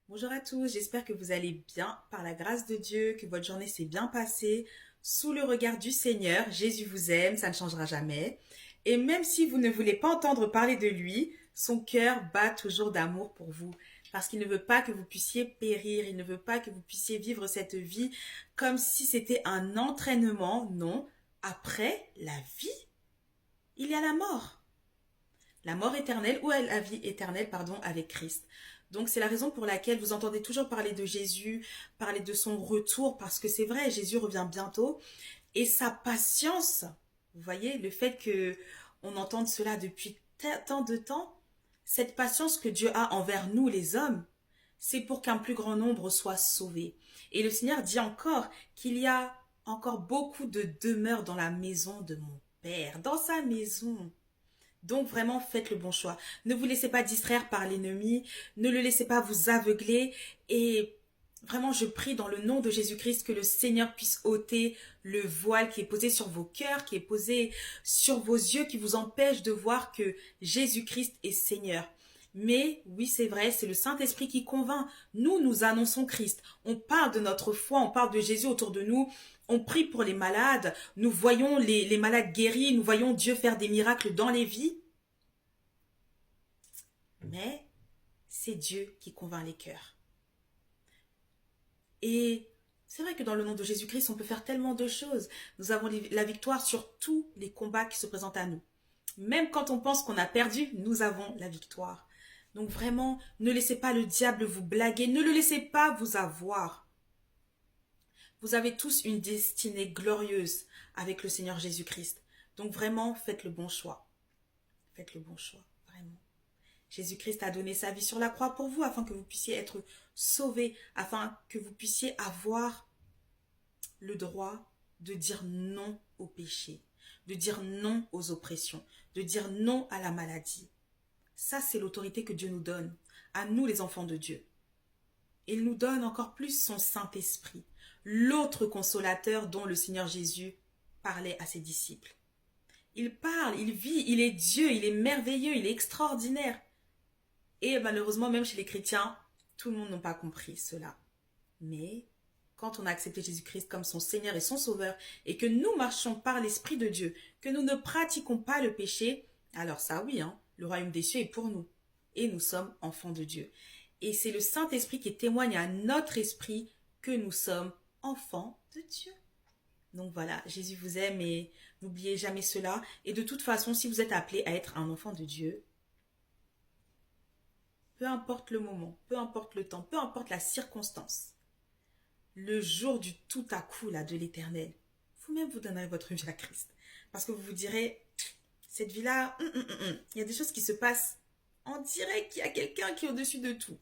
Bonjour à tous, j'espère que vous allez bien par la grâce de Dieu, que votre journée s'est bien passée sous le regard du Seigneur. Jésus vous aime, ça ne changera jamais. Et même si vous ne voulez pas entendre parler de lui, son cœur bat toujours d'amour pour vous. Parce qu'il ne veut pas que vous puissiez périr, il ne veut pas que vous puissiez vivre cette vie comme si c'était un entraînement. Non, après la vie, il y a la mort éternelle ou la vie éternelle, pardon, avec Christ. Donc c'est la raison pour laquelle vous entendez toujours parler de Jésus, parler de son retour, parce que c'est vrai, Jésus revient bientôt. Et sa patience, vous voyez, le fait que on entende cela depuis tant de temps, cette patience que Dieu a envers nous les hommes, c'est pour qu'un plus grand nombre soit sauvé. Et le Seigneur dit encore qu'il y a encore beaucoup de demeures dans la maison de mon Père, dans sa maison. Donc vraiment, faites le bon choix. Ne vous laissez pas distraire par l'ennemi, ne le laissez pas vous aveugler et vraiment, je prie dans le nom de Jésus-Christ que le Seigneur puisse ôter le voile qui est posé sur vos cœurs, qui est posé sur vos yeux, qui vous empêche de voir que Jésus-Christ est Seigneur. Mais oui, c'est vrai, c'est le Saint-Esprit qui convainc. Nous, nous annonçons Christ. On parle de notre foi, on parle de Jésus autour de nous. On prie pour les malades. Nous voyons les malades guéris. Nous voyons Dieu faire des miracles dans les vies. Mais c'est Dieu qui convainc les cœurs. Et c'est vrai que dans le nom de Jésus-Christ, on peut faire tellement de choses. Nous avons la victoire sur tous les combats qui se présentent à nous. Même quand on pense qu'on a perdu, nous avons la victoire. Donc vraiment, ne laissez pas le diable vous blaguer, ne le laissez pas vous avoir. Vous avez tous une destinée glorieuse avec le Seigneur Jésus-Christ. Donc vraiment, faites le bon choix. Faites le bon choix, vraiment. Jésus-Christ a donné sa vie sur la croix pour vous afin que vous puissiez être sauvés, afin que vous puissiez avoir le droit de dire non au péché, de dire non aux oppressions, de dire non à la maladie. Ça, c'est l'autorité que Dieu nous donne, à nous les enfants de Dieu. Il nous donne encore plus son Saint-Esprit, l'autre consolateur dont le Seigneur Jésus parlait à ses disciples. Il parle, il vit, il est Dieu, il est merveilleux, il est extraordinaire. Et malheureusement, même chez les chrétiens, tout le monde n'a pas compris cela. Mais quand on a accepté Jésus-Christ comme son Seigneur et son Sauveur, et que nous marchons par l'Esprit de Dieu, que nous ne pratiquons pas le péché, alors ça oui, hein, le royaume des cieux est pour nous. Et nous sommes enfants de Dieu. Et c'est le Saint-Esprit qui témoigne à notre esprit que nous sommes enfants de Dieu. Donc voilà, Jésus vous aime et n'oubliez jamais cela. Et de toute façon, si vous êtes appelé à être un enfant de Dieu, peu importe le moment, peu importe le temps, peu importe la circonstance, le jour du tout à coup là de l'éternel, vous-même vous donnerez votre vie à Christ. Parce que vous vous direz, cette vie-là, il y a des choses qui se passent. On dirait qu'il y a quelqu'un qui est au-dessus de tout.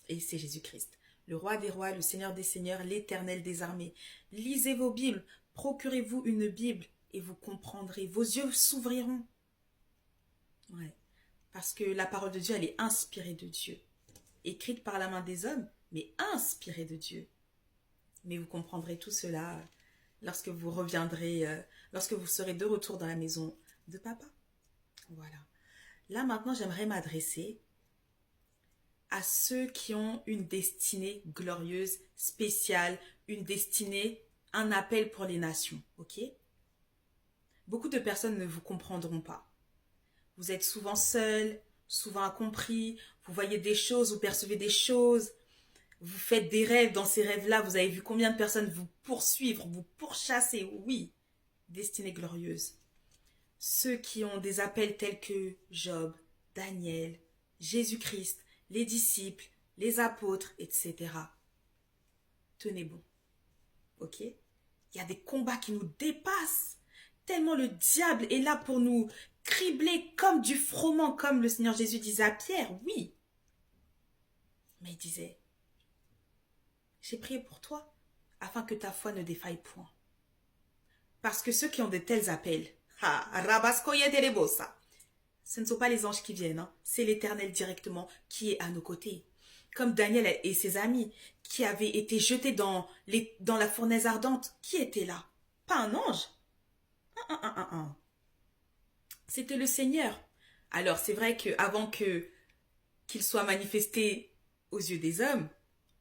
Et c'est Jésus-Christ, le roi des rois, le seigneur des seigneurs, l'éternel des armées. Lisez vos Bibles, procurez-vous une Bible et vous comprendrez. Vos yeux s'ouvriront. Ouais. Parce que la parole de Dieu, elle est inspirée de Dieu. Écrite par la main des hommes, mais inspirée de Dieu. Mais vous comprendrez tout cela lorsque vous reviendrez, lorsque vous serez de retour dans la maison de papa. Voilà. Là maintenant, j'aimerais m'adresser à ceux qui ont une destinée glorieuse, spéciale, une destinée, un appel pour les nations, ok? Beaucoup de personnes ne vous comprendront pas. Vous êtes souvent seul, souvent incompris, vous voyez des choses, vous percevez des choses, vous faites des rêves, dans ces rêves-là, vous avez vu combien de personnes vous poursuivre, vous pourchasser, oui, destinée glorieuse. Ceux qui ont des appels tels que Job, Daniel, Jésus-Christ, les disciples, les apôtres, etc. Tenez bon, ok? Il y a des combats qui nous dépassent, tellement le diable est là pour nous cribler comme du froment, comme le Seigneur Jésus disait à Pierre, oui. Mais il disait, j'ai prié pour toi, afin que ta foi ne défaille point. Parce que ceux qui ont de tels appels, ce ne sont pas les anges qui viennent, hein, c'est l'Éternel directement qui est à nos côtés. Comme Daniel et ses amis, qui avaient été jetés dans la fournaise ardente, qui était là? Pas un ange. C'était le Seigneur. Alors c'est vrai qu'avant qu'il soit manifesté aux yeux des hommes,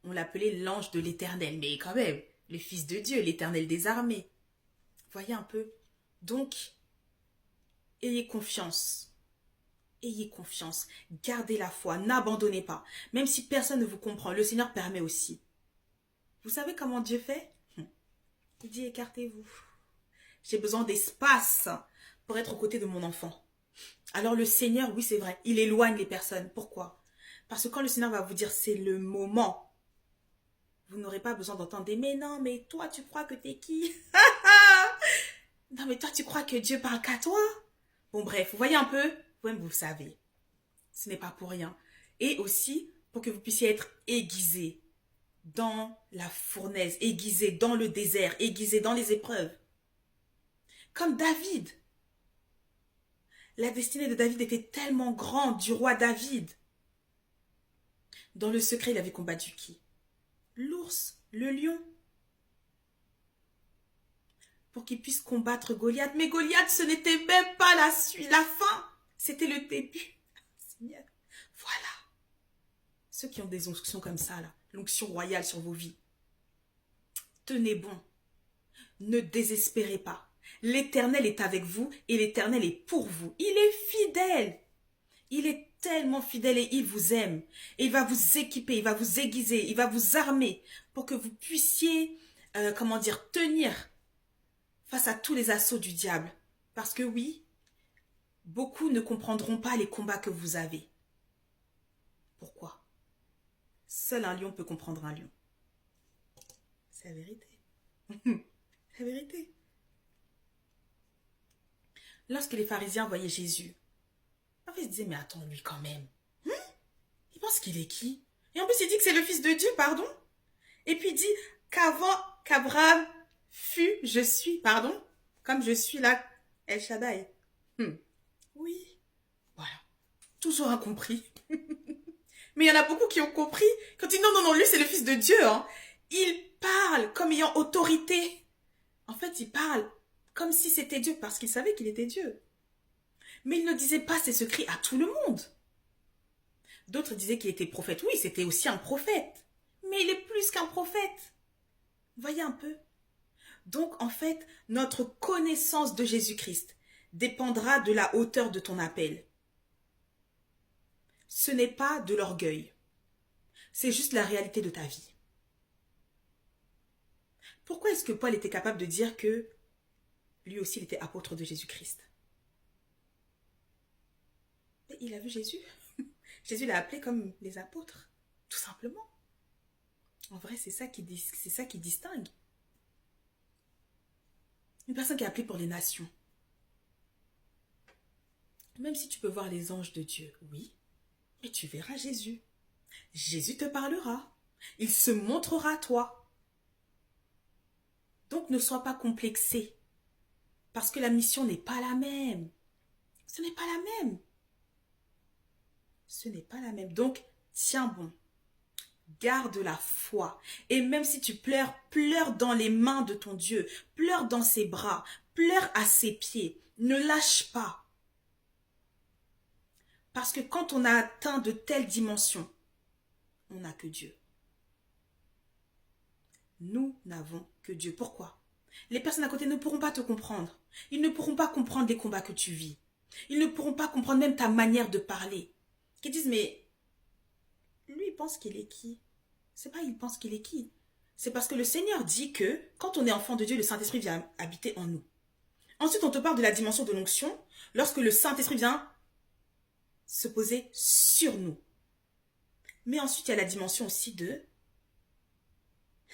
on l'appelait l'ange de l'Éternel. Mais quand même, le Fils de Dieu, l'Éternel des armées. Voyez un peu. Donc, ayez confiance. Ayez confiance. Gardez la foi. N'abandonnez pas. Même si personne ne vous comprend, le Seigneur permet aussi. Vous savez comment Dieu fait? Il dit, écartez-vous. J'ai besoin d'espace pour être aux côtés de mon enfant. Alors le Seigneur, oui c'est vrai, il éloigne les personnes. Pourquoi? Parce que quand le Seigneur va vous dire c'est le moment, vous n'aurez pas besoin d'entendre des mais non, mais toi tu crois que t'es qui? Non mais toi tu crois que Dieu parle qu'à toi? Bon bref, vous voyez un peu? Vous-même vous savez. Ce n'est pas pour rien. Et aussi pour que vous puissiez être aiguisé dans la fournaise, aiguisé dans le désert, aiguisé dans les épreuves. Comme David. La destinée de David était tellement grande, du roi David. Dans le secret, il avait combattu qui? L'ours, le lion. Pour qu'il puisse combattre Goliath. Mais Goliath, ce n'était même pas la fin. C'était le début. Seigneur, voilà. Ceux qui ont des onctions comme ça, là, l'onction royale sur vos vies. Tenez bon. Ne désespérez pas. L'Éternel est avec vous et l'Éternel est pour vous. Il est fidèle. Il est tellement fidèle et il vous aime. Et il va vous équiper, il va vous aiguiser, il va vous armer pour que vous puissiez, tenir face à tous les assauts du diable. Parce que oui, beaucoup ne comprendront pas les combats que vous avez. Pourquoi? Seul un lion peut comprendre un lion. C'est la vérité. C'est la vérité. Lorsque les pharisiens voyaient Jésus, en fait, ils se disaient, mais attends, lui quand même. Il pense qu'il est qui? Et en plus, il dit que c'est le Fils de Dieu, pardon. Et puis il dit qu'avant qu'Abraham fut, je suis, pardon, comme je suis là, El Shaddai. Oui, voilà. Toujours incompris. Mais il y en a beaucoup qui ont compris. Quand ils disent non, non, non, lui c'est le Fils de Dieu. Hein. Il parle comme ayant autorité. En fait, il parle comme si c'était Dieu, parce qu'il savait qu'il était Dieu. Mais il ne disait pas ses secrets à tout le monde. D'autres disaient qu'il était prophète. Oui, c'était aussi un prophète. Mais il est plus qu'un prophète. Voyez un peu. Donc, en fait, notre connaissance de Jésus-Christ dépendra de la hauteur de ton appel. Ce n'est pas de l'orgueil. C'est juste la réalité de ta vie. Pourquoi est-ce que Paul était capable de dire que lui aussi il était apôtre de Jésus-Christ? Il a vu Jésus. Jésus l'a appelé comme les apôtres, tout simplement. En vrai, c'est ça qui distingue. Une personne qui est appelée pour les nations. Même si tu peux voir les anges de Dieu, oui, mais tu verras Jésus. Jésus te parlera. Il se montrera à toi. Donc ne sois pas complexé. Parce que la mission n'est pas la même. Ce n'est pas la même. Ce n'est pas la même. Donc, tiens bon. Garde la foi. Et même si tu pleures, pleure dans les mains de ton Dieu. Pleure dans ses bras. Pleure à ses pieds. Ne lâche pas. Parce que quand on a atteint de telles dimensions, on n'a que Dieu. Nous n'avons que Dieu. Pourquoi? Les personnes à côté ne pourront pas te comprendre. Ils ne pourront pas comprendre les combats que tu vis. Ils ne pourront pas comprendre même ta manière de parler. Ils disent, mais lui, il pense qu'il est qui? C'est pas il pense qu'il est qui. C'est parce que le Seigneur dit que quand on est enfant de Dieu, le Saint-Esprit vient habiter en nous. Ensuite, on te parle de la dimension de l'onction lorsque le Saint-Esprit vient se poser sur nous. Mais ensuite, il y a la dimension aussi de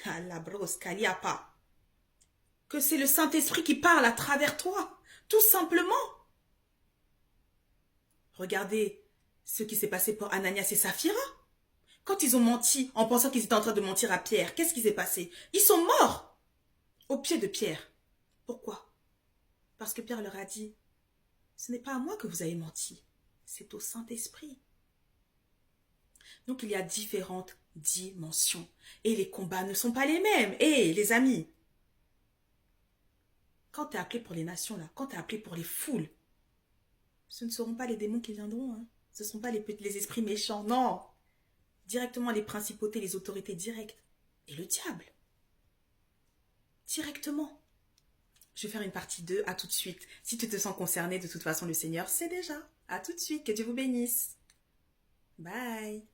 la brosse kaliapa. Que c'est le Saint-Esprit qui parle à travers toi. Tout simplement. Regardez ce qui s'est passé pour Ananias et Saphira. Quand ils ont menti en pensant qu'ils étaient en train de mentir à Pierre, qu'est-ce qui s'est passé? Ils sont morts aux pieds de Pierre. Pourquoi? Parce que Pierre leur a dit, ce n'est pas à moi que vous avez menti, c'est au Saint-Esprit. Donc il y a différentes dimensions et les combats ne sont pas les mêmes. Et les amis, quand tu es appelé pour les nations, là, quand tu es appelé pour les foules, ce ne seront pas les démons qui viendront. Hein. Ce ne seront pas les esprits méchants. Non. directement les principautés, les autorités directes. Et le diable. Directement. Je vais faire une partie 2, à tout de suite. Si tu te sens concerné, de toute façon, le Seigneur sait déjà. À tout de suite, que Dieu vous bénisse. Bye.